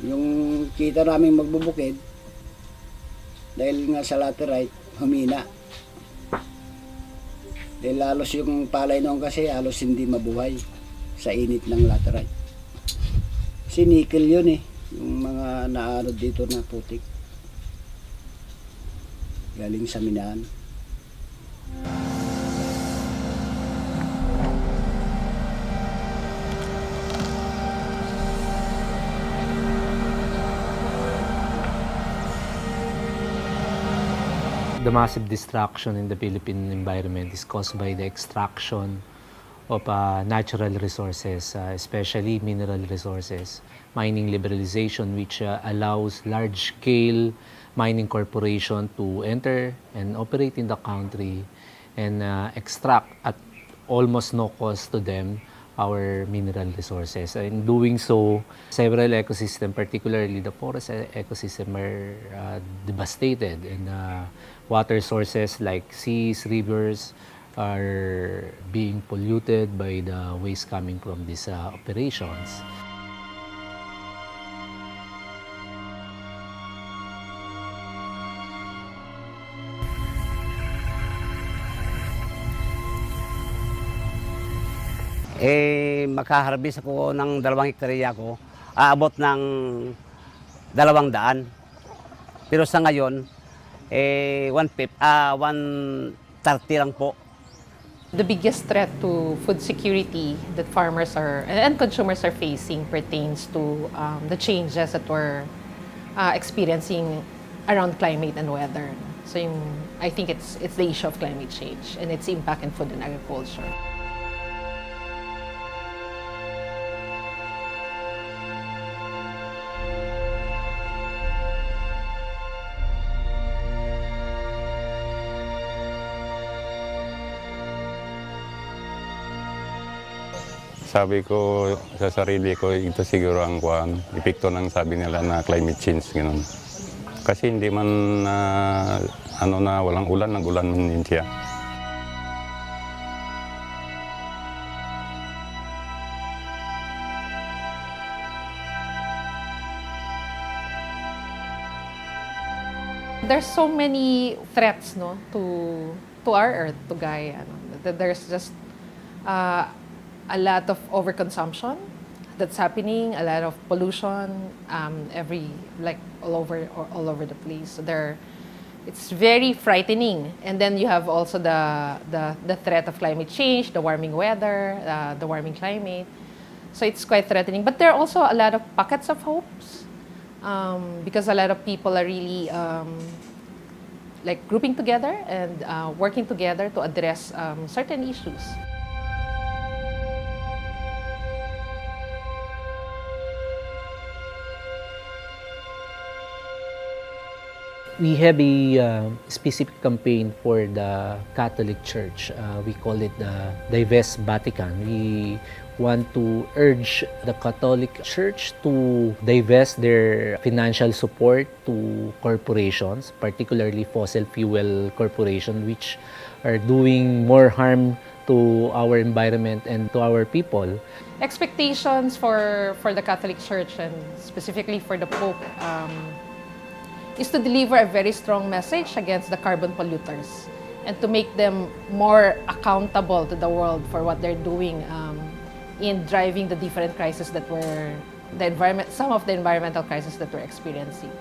Yung kita namin magbubukid, dahil nga sa laterite, humina. Dahil halos yung palay noon kasi halos hindi mabuhay sa init ng laterite. Kasi nickel yun eh, yung mga naanod dito na putik. Galing sa minahan. The massive destruction in the Philippine environment is caused by the extraction of natural resources, especially mineral resources. Mining liberalization, which allows large-scale mining corporation to enter and operate in the country and extract at almost no cost to them our mineral resources. In doing so, several ecosystems, particularly the forest ecosystem, are devastated, and water sources like seas, rivers are being polluted by the waste coming from these operations. Makaharbis ako ng 2 hektarya ko, aabot ng 200. Pero sa ngayon, 130 lang po. The biggest threat to food security that farmers and consumers are facing pertains to the changes that we're experiencing around climate and weather. So I think it's the issue of climate change and its impact in food and agriculture. Sabi ko sa sarili ko, ito siguro ang epekto ng sabi nila na climate change. Ganun. Kasi hindi man walang ulan, nag-ulan man din siya. There's so many threats to our earth, to Gaia. There's just a lot of overconsumption that's happening, a lot of pollution, all over the place. So it's very frightening. And then you have also the threat of climate change, the warming weather, the warming climate. So it's quite threatening. But there are also a lot of pockets of hopes, because a lot of people are really grouping together and working together to address certain issues. We have a specific campaign for the Catholic Church. We call it the Divest Vatican. We want to urge the Catholic Church to divest their financial support to corporations, particularly fossil fuel corporations, which are doing more harm to our environment and to our people. Expectations for the Catholic Church and specifically for the Pope is to deliver a very strong message against the carbon polluters and to make them more accountable to the world for what they're doing in driving the different crises that some of the environmental crises that we're experiencing.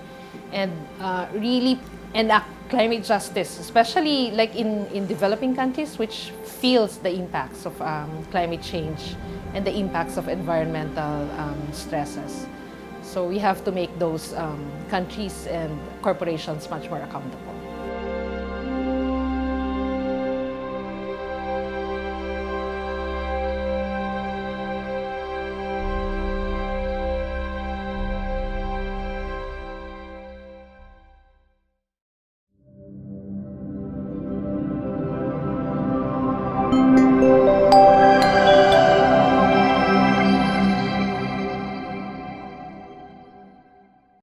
And really enact climate justice, especially like in developing countries, which feels the impacts of climate change and the impacts of environmental stresses. So we have to make those countries and corporations much more accountable.